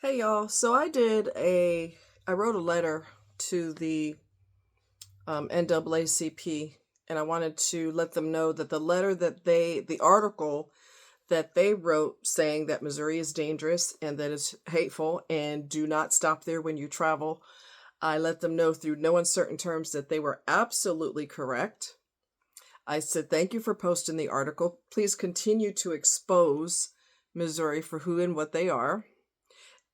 Hey y'all, so I wrote a letter to the NAACP, and I wanted to let them know that the article that they wrote saying that Missouri is dangerous and that it's hateful and do not stop there when you travel, I let them know through no uncertain terms that they were absolutely correct. I said, thank you for posting the article. Please continue to expose Missouri for who and what they are.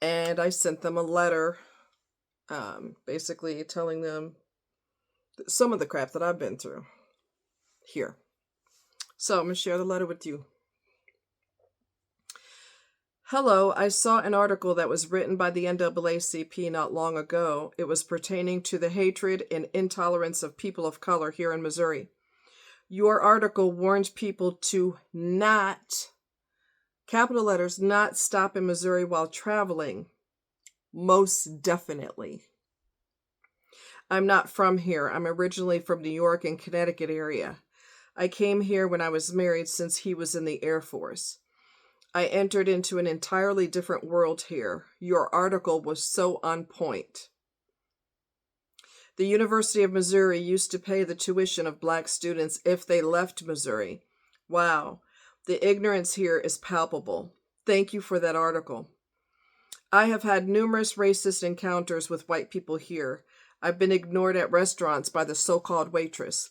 And I sent them a letter, basically telling them some of the crap that I've been through here. So I'm going to share the letter with you. Hello, I saw an article that was written by the NAACP not long ago. It was pertaining to the hatred and intolerance of people of color here in Missouri. Your article warned people to not, capital letters, not stop in Missouri while traveling. Most definitely. I'm not from here. I'm originally from New York and Connecticut area. I came here when I was married since he was in the Air Force. I entered into an entirely different world here. Your article was so on point. The University of Missouri used to pay the tuition of black students if they left Missouri. Wow, the ignorance here is palpable. Thank you for that article. I have had numerous racist encounters with white people here. I've been ignored at restaurants by the so-called waitress.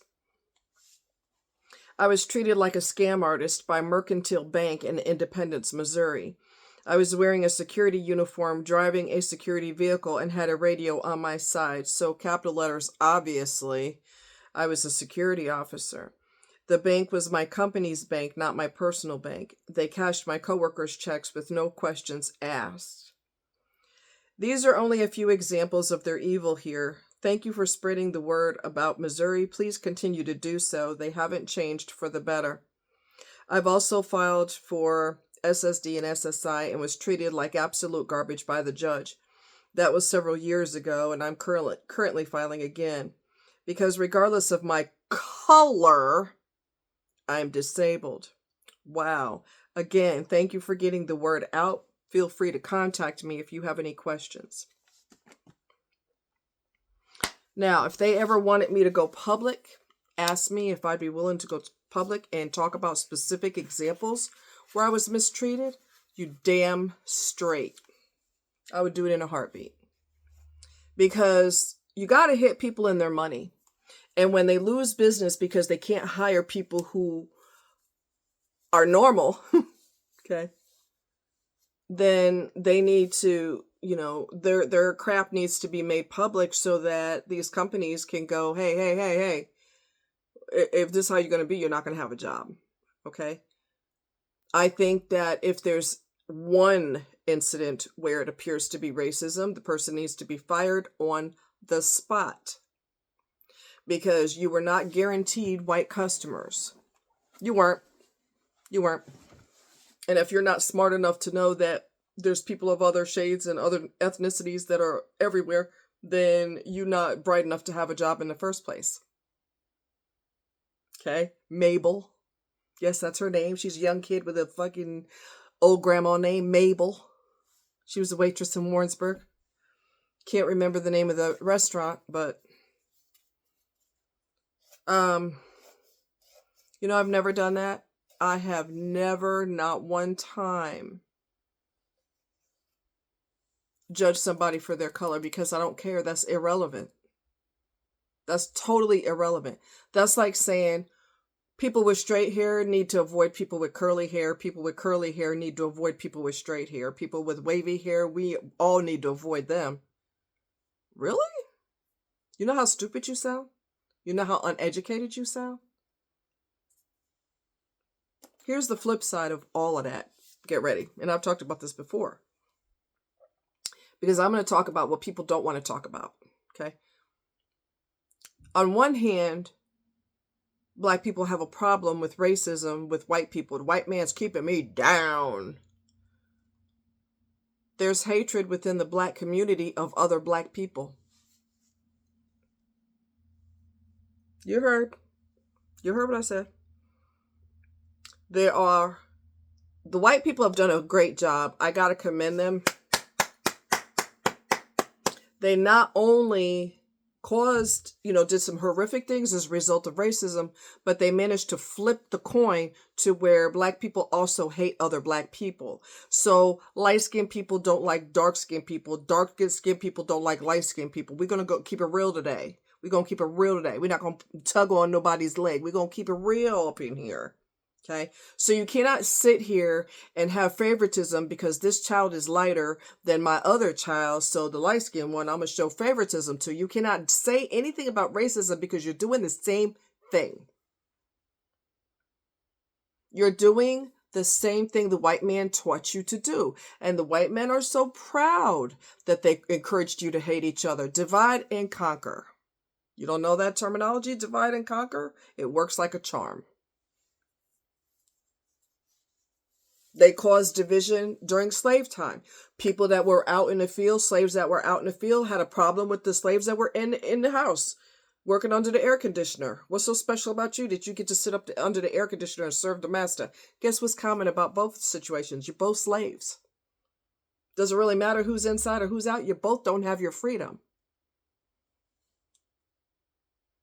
I was treated like a scam artist by Mercantile Bank in Independence, Missouri. I was wearing a security uniform, driving a security vehicle, and had a radio on my side. So, capital letters, obviously, I was a security officer. The bank was my company's bank, not my personal bank. They cashed my coworkers' checks with no questions asked. These are only a few examples of their evil here. Thank you for spreading the word about Missouri. Please continue to do so. They haven't changed for the better. I've also filed for SSD and SSI and was treated like absolute garbage by the judge. That was several years ago, and I'm currently filing again. Because regardless of my color, I'm disabled. Wow. Again, thank you for getting the word out. Feel free to contact me if you have any questions. Now, if they ever wanted me to go public, ask me if I'd be willing to go public and talk about specific examples where I was mistreated. You damn straight. I would do it in a heartbeat. Because you got to hit people in their money. And when they lose business because they can't hire people who are normal, okay, then they need to, their crap needs to be made public so that these companies can go, hey, if this is how you're going to be, you're not going to have a job. Okay. I think that if there's one incident where it appears to be racism, the person needs to be fired on the spot because you were not guaranteed white customers. You weren't. And if you're not smart enough to know that there's people of other shades and other ethnicities that are everywhere, then you're not bright enough to have a job in the first place. Okay? Mabel. Yes, that's her name. She's a young kid with a fucking old grandma name, Mabel. She was a waitress in Warrensburg. Can't remember the name of the restaurant, but I've never done that. I have never, not one time, judged somebody for their color because I don't care. That's irrelevant. That's totally irrelevant. That's like saying people with straight hair need to avoid people with curly hair. People with curly hair need to avoid people with straight hair. People with wavy hair, we all need to avoid them. Really? You know how stupid you sound? You know how uneducated you sound? Here's the flip side of all of that. Get ready. And I've talked about this before. Because I'm going to talk about what people don't want to talk about. Okay? On one hand, black people have a problem with racism with white people. The white man's keeping me down. There's hatred within the black community of other black people. You heard what I said. The white people have done a great job. I got to commend them. They not only caused, did some horrific things as a result of racism, but they managed to flip the coin to where black people also hate other black people. So light-skinned people don't like dark-skinned people. Dark-skinned people don't like light-skinned people. We're going to go keep it real today. We're going to keep it real today. We're not going to tug on nobody's leg. We're going to keep it real up in here. Okay, so you cannot sit here and have favoritism because this child is lighter than my other child, so the light-skinned one, I'm going to show favoritism to. You cannot say anything about racism because you're doing the same thing. You're doing the same thing the white man taught you to do. And the white men are so proud that they encouraged you to hate each other. Divide and conquer. You don't know that terminology, divide and conquer? It works like a charm. They caused division during slave time. People that were out in the field, slaves that were out in the field, had a problem with the slaves that were in the house, working under the air conditioner. What's so special about you that you get to sit up under the air conditioner and serve the master? Guess what's common about both situations? You're both slaves. Doesn't really matter who's inside or who's out. You both don't have your freedom.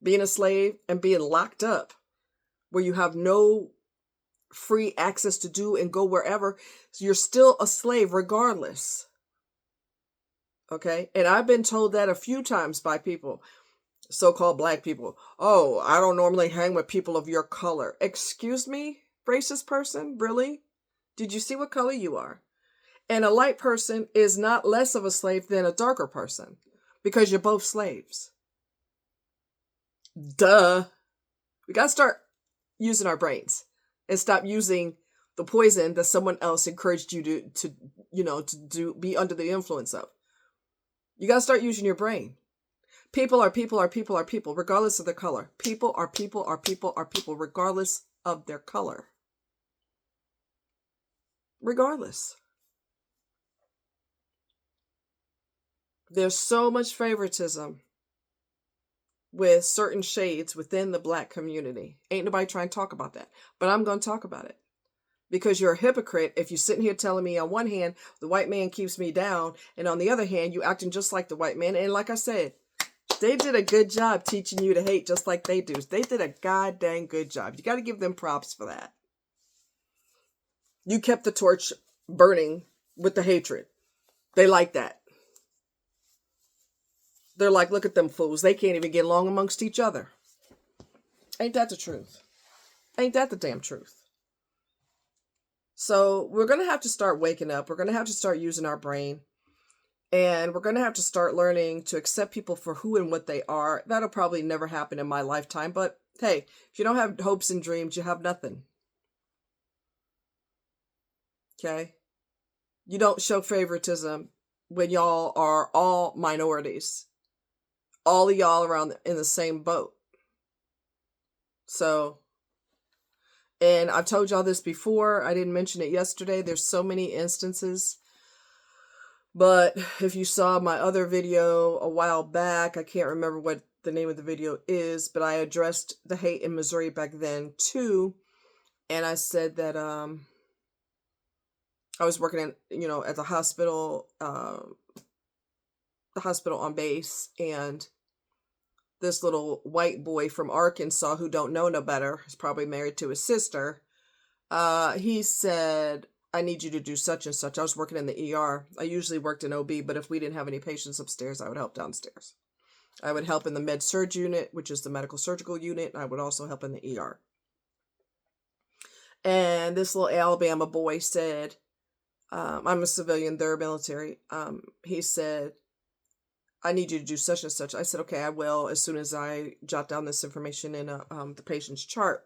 Being a slave and being locked up, where you have no free access to do and go wherever, so you're still a slave regardless. Okay, and I've been told that a few times by people, so-called black people. Oh, I don't normally hang with people of your color. Excuse me, racist person? Really? Did you see what color you are? And a light person is not less of a slave than a darker person because you're both slaves. Duh. We gotta start using our brains and stop using the poison that someone else encouraged you to be under the influence of. You got to start using your brain. People are people are people are people, regardless of their color. People are people are people are people, regardless of their color. Regardless. There's so much favoritism with certain shades within the black community. Ain't nobody trying to talk about that. But I'm going to talk about it. Because you're a hypocrite if you're sitting here telling me on one hand, the white man keeps me down, and on the other hand, you acting just like the white man. And like I said, they did a good job teaching you to hate just like they do. They did a goddamn good job. You got to give them props for that. You kept the torch burning with the hatred. They like that. They're like, look at them fools. They can't even get along amongst each other. Ain't that the truth? Ain't that the damn truth? So we're going to have to start waking up. We're going to have to start using our brain. And we're going to have to start learning to accept people for who and what they are. That'll probably never happen in my lifetime. But hey, if you don't have hopes and dreams, you have nothing. Okay? You don't show favoritism when y'all are all minorities. All of y'all around in the same boat. So, and I've told y'all this before. I didn't mention it yesterday. There's so many instances. But if you saw my other video a while back, I can't remember what the name of the video is, but I addressed the hate in Missouri back then too. And I said that I was working at the hospital on base, and this little white boy from Arkansas who don't know no better, is probably married to his sister. He said, I need you to do such and such. I was working in the ER. I usually worked in OB, but if we didn't have any patients upstairs, I would help downstairs. I would help in the med surg unit, which is the medical surgical unit. And I would also help in the ER. And this little Alabama boy said, I'm a civilian, they're military. He said, I need you to do such and such. I said, okay, I will, as soon as I jot down this information in the patient's chart.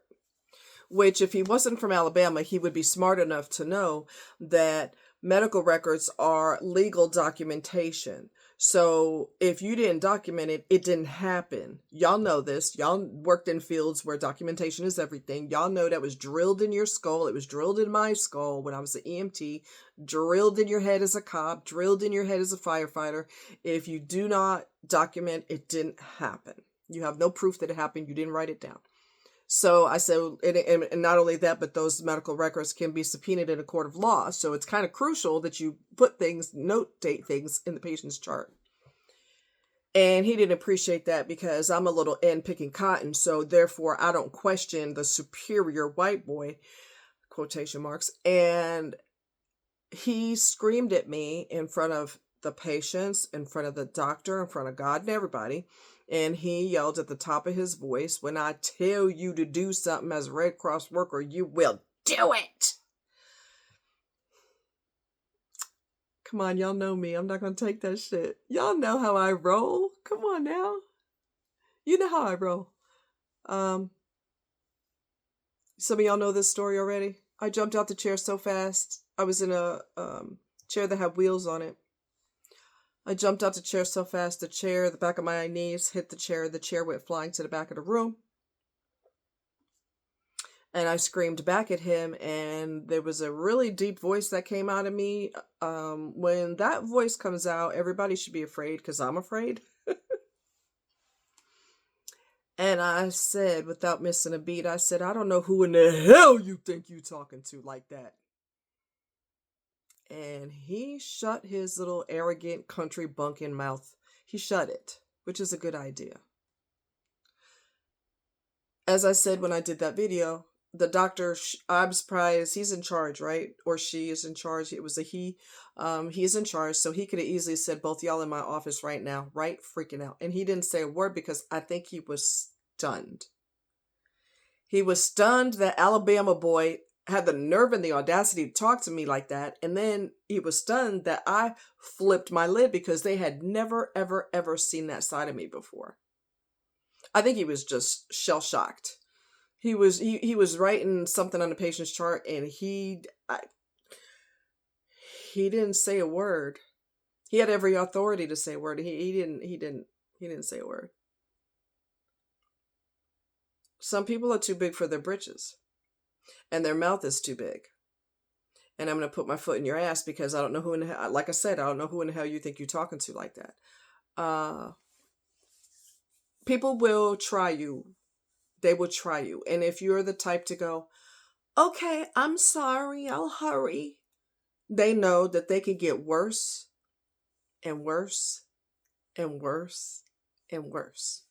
Which, if he wasn't from Alabama, he would be smart enough to know that medical records are legal documentation. So if you didn't document it, it didn't happen. Y'all know this. Y'all worked in fields where documentation is everything. Y'all know that was drilled in your skull. It was drilled in my skull when I was an EMT, drilled in your head as a cop, drilled in your head as a firefighter. If you do not document, it didn't happen. You have no proof that it happened. You didn't write it down. So I said, and not only that, but those medical records can be subpoenaed in a court of law. So it's kind of crucial that you put things, notate things in the patient's chart. And he didn't appreciate that because I'm a little N picking cotton. So therefore, I don't question the superior white boy, quotation marks. And he screamed at me in front of the patients, in front of the doctor, in front of God and everybody. And he yelled at the top of his voice, when I tell you to do something as a Red Cross worker, you will do it. Come on, y'all know me. I'm not going to take that shit. Y'all know how I roll. Come on now. You know how I roll. Some of y'all know this story already. I jumped out the chair so fast. I was in a chair that had wheels on it. I jumped out the chair so fast, the back of my knees hit the chair went flying to the back of the room. And I screamed back at him, and there was a really deep voice that came out of me. When that voice comes out, everybody should be afraid, because I'm afraid. And I said, without missing a beat, I said, I don't know who in the hell you think you talking to like that. And he shut his little arrogant country bunkin mouth. He shut it, which is a good idea. As I said when I did that video, the doctor, I'm surprised, he's in charge, right? Or she is in charge. It was a he. He's in charge, so he could have easily said, both y'all in my office right now, right? Freaking out. And he didn't say a word because I think he was stunned. He was stunned that Alabama boy had the nerve and the audacity to talk to me like that. And then he was stunned that I flipped my lid because they had never, ever, ever seen that side of me before. I think he was just shell-shocked. He was writing something on the patient's chart, and he didn't say a word. He had every authority to say a word. He didn't say a word. Some people are too big for their britches, and their mouth is too big. And I'm going to put my foot in your ass because I don't know who in the hell, like I said, I don't know who in the hell you think you're talking to like that. People will try you. They will try you. And if you're the type to go, okay, I'm sorry, I'll hurry, they know that they can get worse and worse and worse and worse.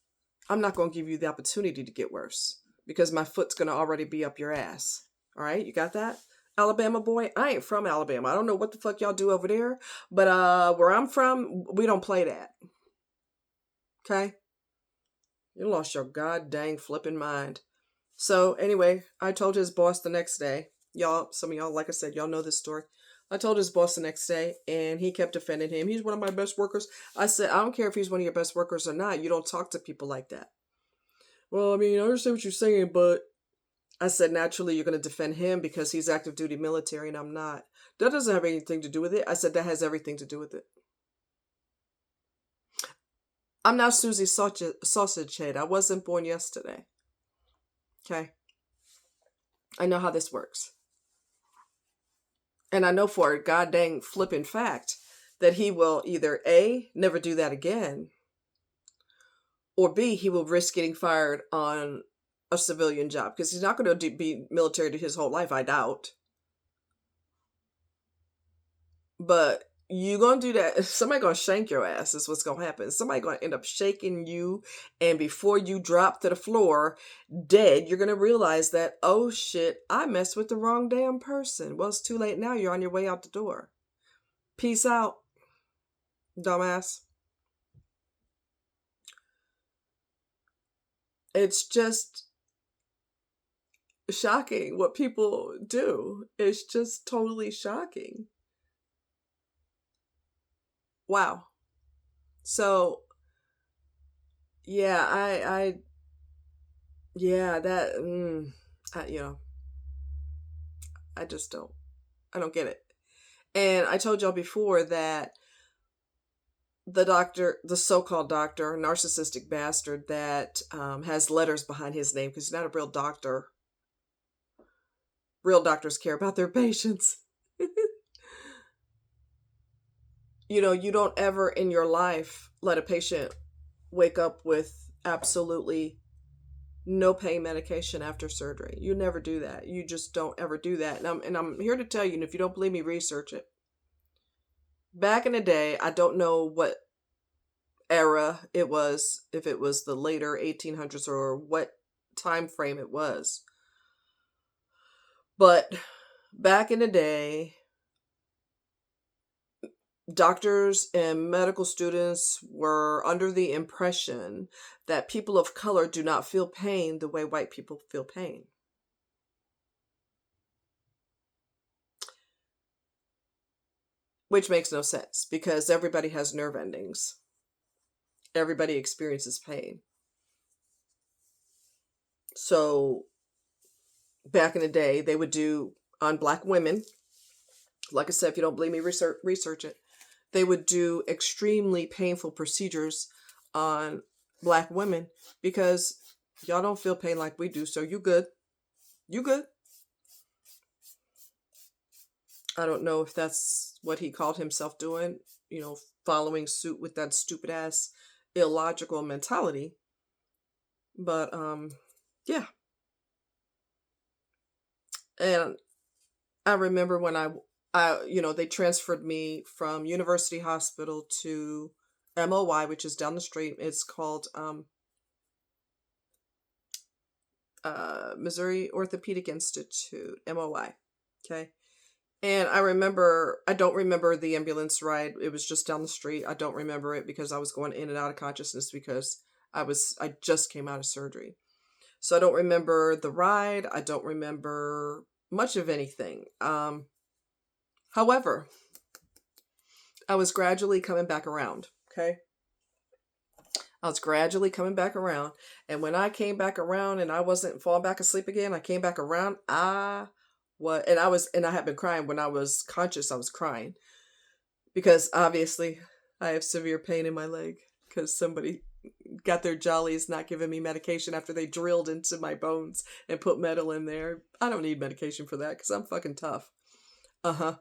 I'm not going to give you the opportunity to get worse because my foot's going to already be up your ass. All right, you got that? Alabama boy, I ain't from Alabama. I don't know what the fuck y'all do over there, but where I'm from, we don't play that. Okay? You lost your god dang flipping mind. So anyway, I told his boss the next day. Y'all, some of y'all, like I said, y'all know this story. I told his boss the next day, and he kept defending him. He's one of my best workers. I said, I don't care if he's one of your best workers or not. You don't talk to people like that. Well, I mean, I understand what you're saying, but I said, naturally, you're going to defend him because he's active duty military and I'm not. That doesn't have anything to do with it. I said, that has everything to do with it. I'm not Susie Sausage Head. I wasn't born yesterday. Okay? I know how this works. And I know for a god dang flipping fact that he will either A, never do that again, or B, he will risk getting fired on a civilian job because he's not going to be military to his whole life, I doubt. But you going to do that. Somebody going to shank your ass is what's going to happen. Somebody going to end up shaking you. And before you drop to the floor dead, you're going to realize that, oh shit, I messed with the wrong damn person. Well, it's too late now. You're on your way out the door. Peace out, dumbass. It's just shocking what people do. It's just totally shocking. Wow. So, yeah, that, I just I don't get it. And I told y'all before that the doctor, the so-called doctor, narcissistic bastard that has letters behind his name because he's not a real doctor. Real doctors care about their patients. You don't ever in your life let a patient wake up with absolutely no pain medication after surgery. You never do that. You just don't ever do that. And I'm here to tell you, and if you don't believe me, research it. Back in the day, I don't know what era it was, if it was the later 1800s or what time frame it was. But back in the day, doctors and medical students were under the impression that people of color do not feel pain the way white people feel pain. Which makes no sense because everybody has nerve endings. Everybody experiences pain. So back in the day, they would do on black women, like I said, if you don't believe me, research it. They would do extremely painful procedures on black women because y'all don't feel pain like we do. So you good. You good. I don't know if that's what he called himself doing, following suit with that stupid ass illogical mentality. But yeah. And I remember when they transferred me from University Hospital to MOI, which is down the street. It's called Missouri Orthopedic Institute, MOI. Okay. And I don't remember the ambulance ride. It was just down the street. I don't remember it because I was going in and out of consciousness because I just came out of surgery. So I don't remember the ride. I don't remember much of anything. However, I was gradually coming back around. Okay. I was gradually coming back around. And when I came back around and I wasn't falling back asleep again, I came back around. And I had been crying when I was conscious. I was crying because obviously I have severe pain in my leg because somebody got their jollies not giving me medication after they drilled into my bones and put metal in there. I don't need medication for that because I'm fucking tough. Uh-huh.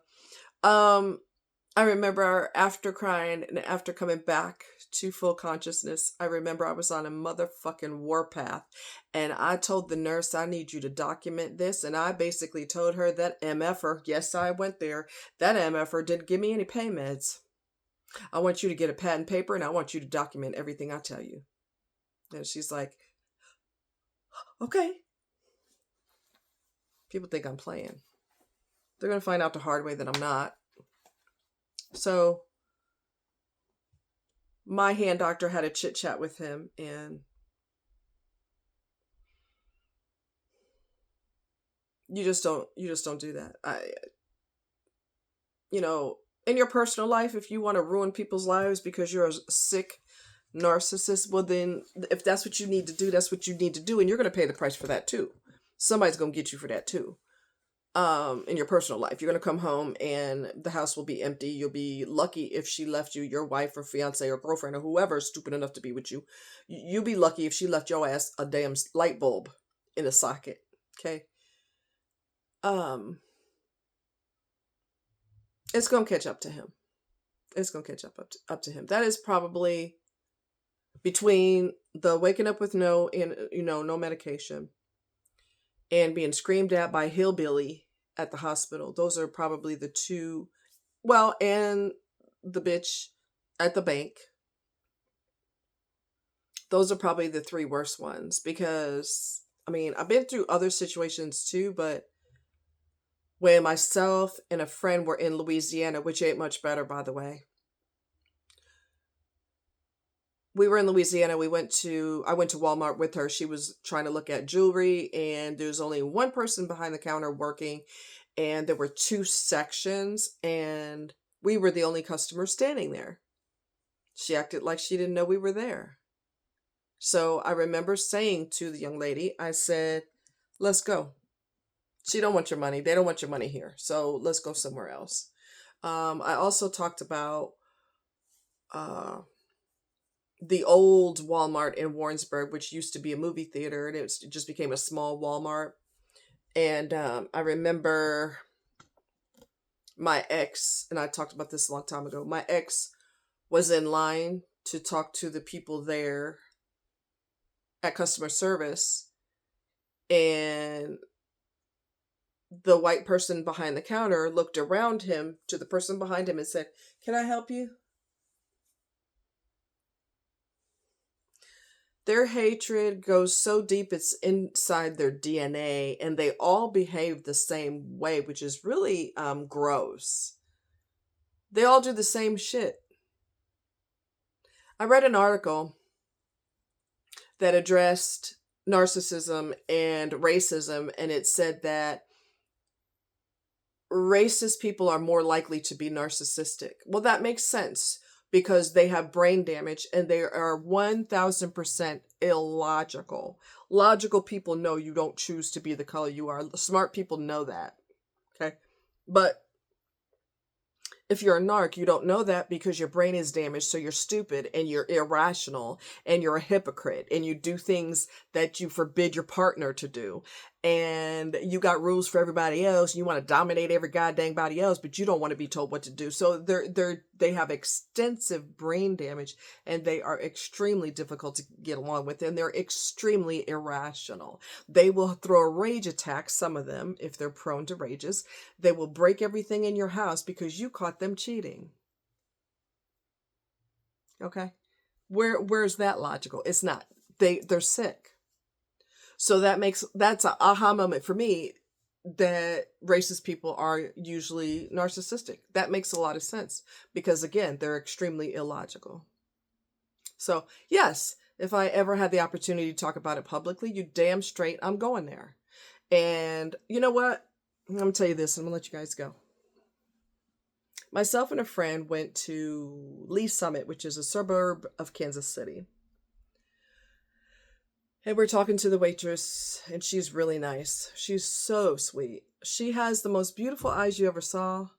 I remember after crying and after coming back to full consciousness, I remember I was on a motherfucking warpath and I told the nurse, I need you to document this. And I basically told her that MFer, yes, I went there, that MFer didn't give me any pain meds. I want you to get a pad and paper and I want you to document everything I tell you. And she's like, okay. People think I'm playing. They're going to find out the hard way that I'm not. So my hand doctor had a chit chat with him and you just don't do that. In your personal life, if you want to ruin people's lives because you're a sick narcissist, well then if that's what you need to do, that's what you need to do. And you're going to pay the price for that too. Somebody's going to get you for that too. In your personal life, you're going to come home and the house will be empty. You'll be lucky if she left you, your wife or fiance or girlfriend or whoever is stupid enough to be with you. You'll be lucky if she left your ass a damn light bulb in a socket. Okay. It's going to catch up to him. It's going to catch up to him. That is probably between the waking up with no medication and being screamed at by hillbilly at the hospital. Those are probably the two. Well, and the bitch at the bank. Those are probably the three worst ones because, I've been through other situations too, but when myself and a friend were in Louisiana, which ain't much better, by the way. We were in Louisiana. I went to Walmart with her. She was trying to look at jewelry and there's only one person behind the counter working and there were two sections and we were the only customers standing there. She acted like she didn't know we were there. So I remember saying to the young lady, I said, let's go. She don't want your money. They don't want your money here. So let's go somewhere else. I also talked about the old Walmart in Warrensburg, which used to be a movie theater, and it just became a small Walmart. And I remember my ex, and I talked about this a long time ago, my ex was in line to talk to the people there at customer service, and the white person behind the counter looked around him to the person behind him and said, "Can I help you?" Their hatred goes so deep it's inside their DNA, and they all behave the same way, which is really gross. They all do the same shit. I read an article that addressed narcissism and racism, and it said that racist people are more likely to be narcissistic. Well, that makes sense because they have brain damage and they are 1000% illogical. Logical people know you don't choose to be the color you are. Smart people know that. Okay. But if you're a narc, you don't know that because your brain is damaged, so you're stupid and you're irrational and you're a hypocrite and you do things that you forbid your partner to do. And you got rules for everybody else. You want to dominate every goddamn body else, but you don't want to be told what to do. So they have extensive brain damage and they are extremely difficult to get along with, and they're extremely irrational. They will throw a rage attack, some of them, if they're prone to rages. They will break everything in your house because you caught them cheating. Okay? Where's that logical? It's not. They're sick. So that's an aha moment for me that racist people are usually narcissistic. That makes a lot of sense because, again, they're extremely illogical. So, yes, if I ever had the opportunity to talk about it publicly, you damn straight I'm going there. And you know what? I'm going to tell you this. I'm going to let you guys go. Myself and a friend went to Lee Summit, which is a suburb of Kansas City. And we're talking to the waitress, and she's really nice. She's so sweet. She has the most beautiful eyes you ever saw,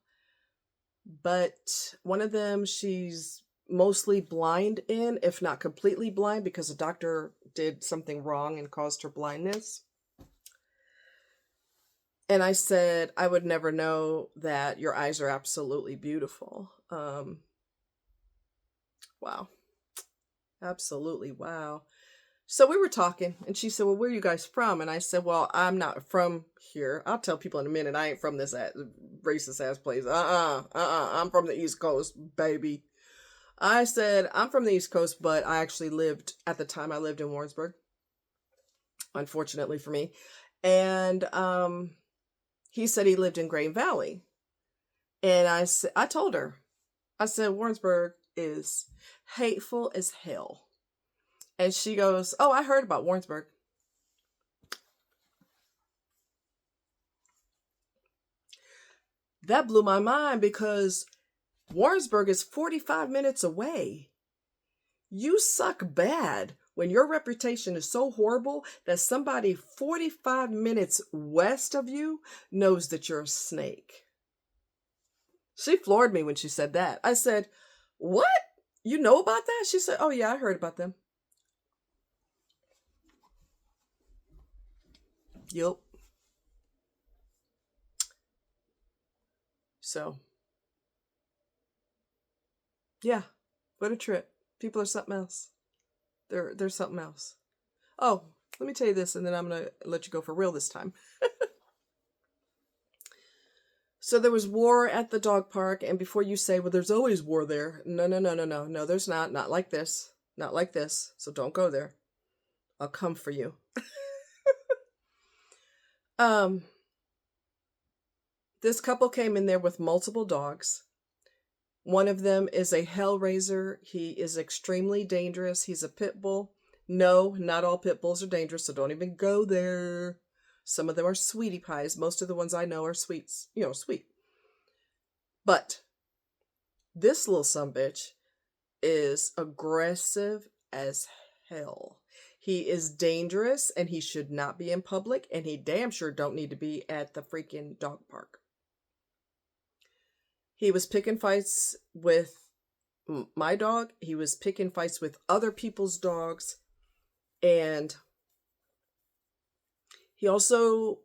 but one of them she's mostly blind in, if not completely blind, because a doctor did something wrong and caused her blindness. And I said, I would never know that your eyes are absolutely beautiful. Wow. Absolutely, wow. So we were talking, and she said, well, where are you guys from? And I said, well, I'm not from here. I'll tell people in a minute I ain't from this racist ass place. I'm from the East Coast, baby. I said, I'm from the East Coast, but I actually at the time I lived in Warrensburg, unfortunately for me. And he said he lived in Green Valley. And I told her, I said, Warrensburg is hateful as hell. And she goes, oh, I heard about Warrensburg. That blew my mind because Warrensburg is 45 minutes away. You suck bad when your reputation is so horrible that somebody 45 minutes west of you knows that you're a snake. She floored me when she said that. I said, what? You know about that? She said, oh, yeah, I heard about them. Yep. So, yeah, what a trip. People are something else. They're something else. Oh, let me tell you this, and then I'm going to let you go for real this time. So there was war at the dog park, and before you say, well, there's always war there. No, there's not. Not like this. Not like this. So don't go there. I'll come for you. This couple came in there with multiple dogs. One of them is a hellraiser. He is extremely dangerous. He's a pit bull. No, not all pit bulls are dangerous, so don't even go there. Some of them are sweetie pies. Most of the ones I know are sweets, sweet. But this little sumbitch is aggressive as hell. He is dangerous and he should not be in public, and he damn sure don't need to be at the freaking dog park. He was picking fights with my dog. He was picking fights with other people's dogs. And he also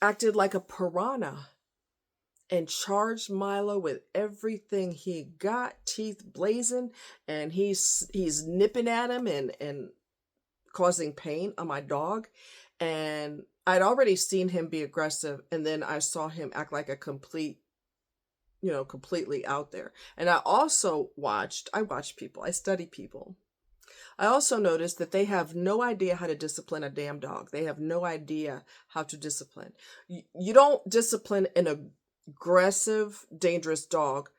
acted like a piranha and charged Milo with everything he got, teeth blazing, and he's nipping at him and causing pain on my dog. And I'd already seen him be aggressive, and then I saw him act like a completely out there. And I watch people. I study people. I also noticed that they have no idea how to discipline a damn dog. They have no idea how to discipline. You don't discipline an aggressive, dangerous dog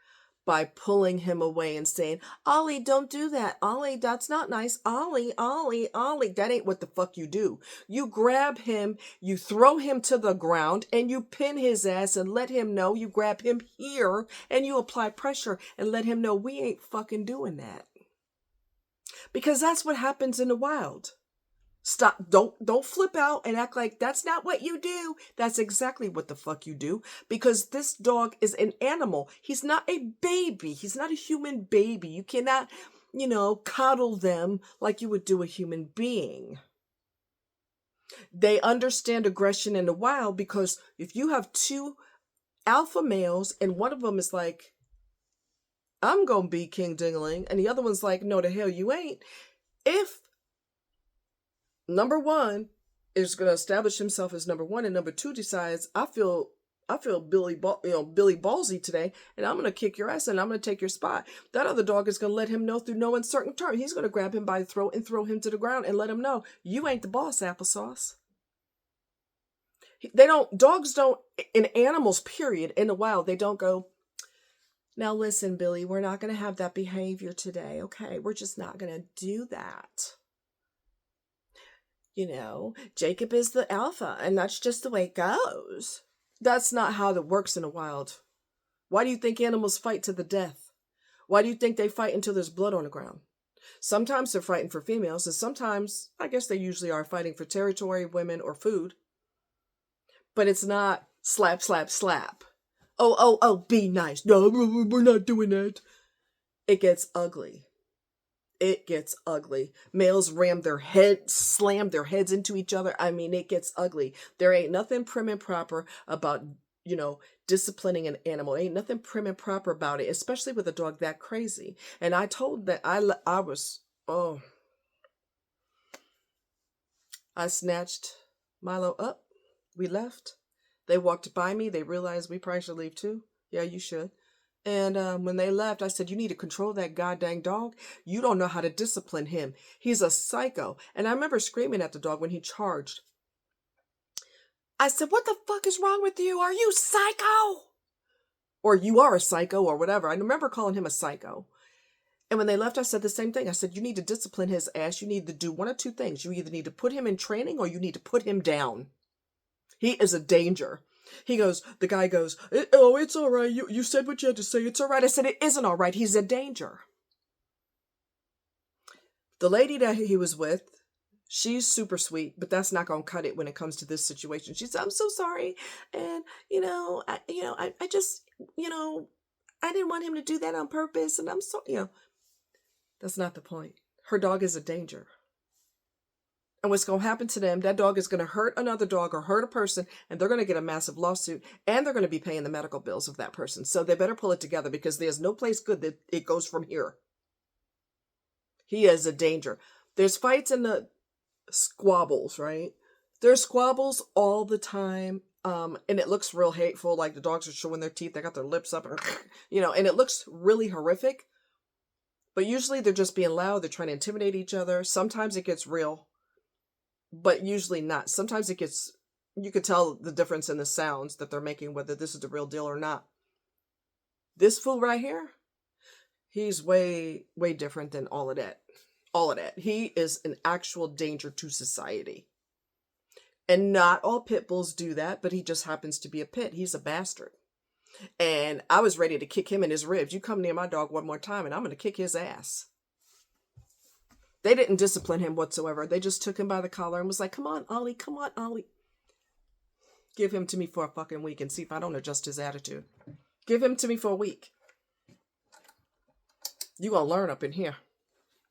by pulling him away and saying, Ollie, don't do that. Ollie, that's not nice. Ollie, Ollie, Ollie. That ain't what the fuck you do. You grab him, you throw him to the ground, and you pin his ass and let him know. You grab him here and you apply pressure and let him know we ain't fucking doing that. Because that's what happens in the wild. Stop. Don't flip out and act like that's not what you do. That's exactly what the fuck you do. Because this dog is an animal. He's not a baby. He's not a human baby. You cannot, coddle them like you would do a human being. They understand aggression in the wild because if you have two alpha males and one of them is like, I'm going to be King Dingaling, and the other one's like, no, the hell you ain't. If number one is going to establish himself as number one, and number two decides, I feel Billy Ballsy today, and I'm going to kick your ass and I'm going to take your spot. That other dog is going to let him know through no uncertain term. He's going to grab him by the throat and throw him to the ground and let him know, you ain't the boss, applesauce. Dogs don't, in animals, period, in the wild, they don't go, now listen, Billy, we're not going to have that behavior today, okay? We're just not going to do that. Jacob is the alpha, and that's just the way it goes. That's not how it works in the wild. Why do you think animals fight to the death? Why do you think they fight until there's blood on the ground? Sometimes they're fighting for females, and sometimes, I guess they usually are fighting for territory, women, or food. But it's not slap, slap, slap. Oh, be nice. No, we're not doing that. It gets ugly. It gets ugly. Males slam their heads into each other. I mean, it gets ugly. There ain't nothing prim and proper about, disciplining an animal. Ain't nothing prim and proper about it, especially with a dog that crazy. And I told that I snatched Milo up. We left. They walked by me. They realized we probably should leave too. Yeah, you should. And when they left, I said, you need to control that goddamn dog. You don't know how to discipline him. He's a psycho. And I remember screaming at the dog when he charged. I said, what the fuck is wrong with you? Are you psycho? Or you are a psycho or whatever. I remember calling him a psycho. And when they left, I said the same thing. I said, you need to discipline his ass. You need to do one of two things. You either need to put him in training or you need to put him down. He is a danger. The guy goes, oh, it's all right. You said what you had to say. It's all right. I said, it isn't all right. He's a danger. The lady that he was with, she's super sweet, but that's not going to cut it when it comes to this situation. She said, I'm so sorry. And, I just, I didn't want him to do that on purpose. And I'm so, that's not the point. Her dog is a danger. And what's going to happen to them, that dog is going to hurt another dog or hurt a person, and they're going to get a massive lawsuit, and they're going to be paying the medical bills of that person. So they better pull it together because there's no place good that it goes from here. He is a danger. There's fights in the squabbles, right? There's squabbles all the time, and it looks real hateful, like the dogs are showing their teeth, they got their lips up, and it looks really horrific. But usually they're just being loud, they're trying to intimidate each other. Sometimes it gets real. But usually not. Sometimes you could tell the difference in the sounds that they're making, whether this is the real deal or not. This fool right here, he's way, way different than all of that. All of that. He is an actual danger to society. And not all pit bulls do that, but he just happens to be a pit. He's a bastard. And I was ready to kick him in his ribs. You come near my dog one more time and I'm going to kick his ass. They didn't discipline him whatsoever. They just took him by the collar and was like, come on, Ollie, come on, Ollie. Give him to me for a fucking week and see if I don't adjust his attitude. Give him to me for a week. You're going to learn up in here.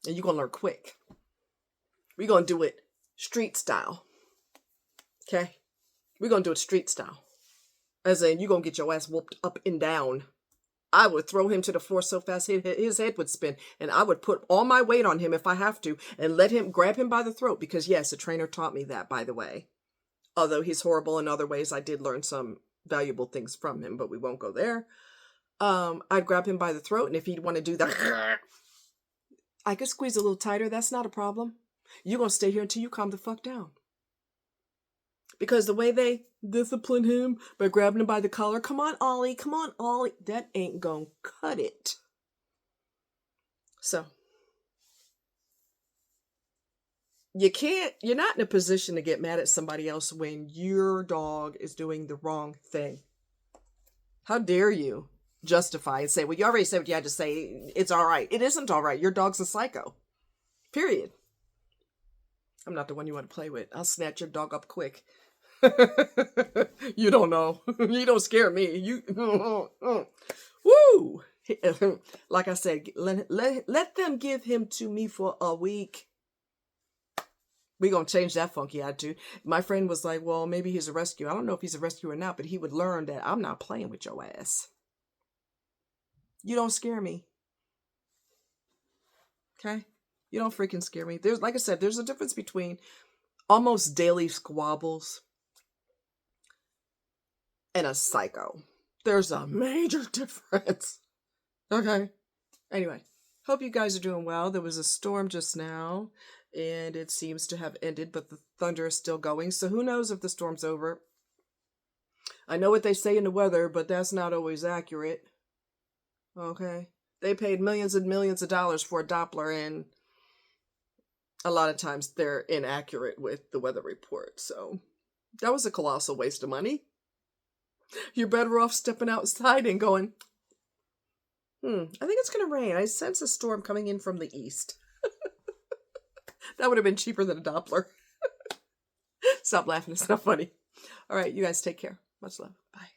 And you're going to learn quick. We're going to do it street style. Okay? We're going to do it street style. As in, you're going to get your ass whooped up and down. I would throw him to the floor so fast his head would spin. And I would put all my weight on him if I have to. And grab him by the throat. Because yes, a trainer taught me that, by the way. Although he's horrible in other ways, I did learn some valuable things from him. But we won't go there. I'd grab him by the throat. And if he'd want to do that, I could squeeze a little tighter. That's not a problem. You're going to stay here until you calm the fuck down. Because the way they discipline him by grabbing him by the collar, come on, Ollie, come on, Ollie, that ain't going to cut it. So, you're not in a position to get mad at somebody else when your dog is doing the wrong thing. How dare you justify and say, well, you already said what you had to say. It's all right. It isn't all right. Your dog's a psycho. Period. I'm not the one you want to play with. I'll snatch your dog up quick. You don't know. You don't scare me. You woo. Like I said, let them give him to me for a week. We're going to change that funky attitude. My friend was like, well, maybe he's a rescue. I don't know if he's a rescue or not, but he would learn that I'm not playing with your ass. You don't scare me. Okay? You don't freaking scare me. There's, like I said, there's a difference between almost daily squabbles and a psycho. There's a major difference. Okay? Anyway, hope you guys are doing well. There was a storm just now, and it seems to have ended, but the thunder is still going. So who knows if the storm's over. I know what they say in the weather, but that's not always accurate. Okay? They paid millions and millions of dollars for a Doppler, and a lot of times they're inaccurate with the weather report. So that was a colossal waste of money. You're better off stepping outside and going, I think it's going to rain. I sense a storm coming in from the east. That would have been cheaper than a Doppler. Stop laughing. It's not funny. All right, you guys take care. Much love. Bye.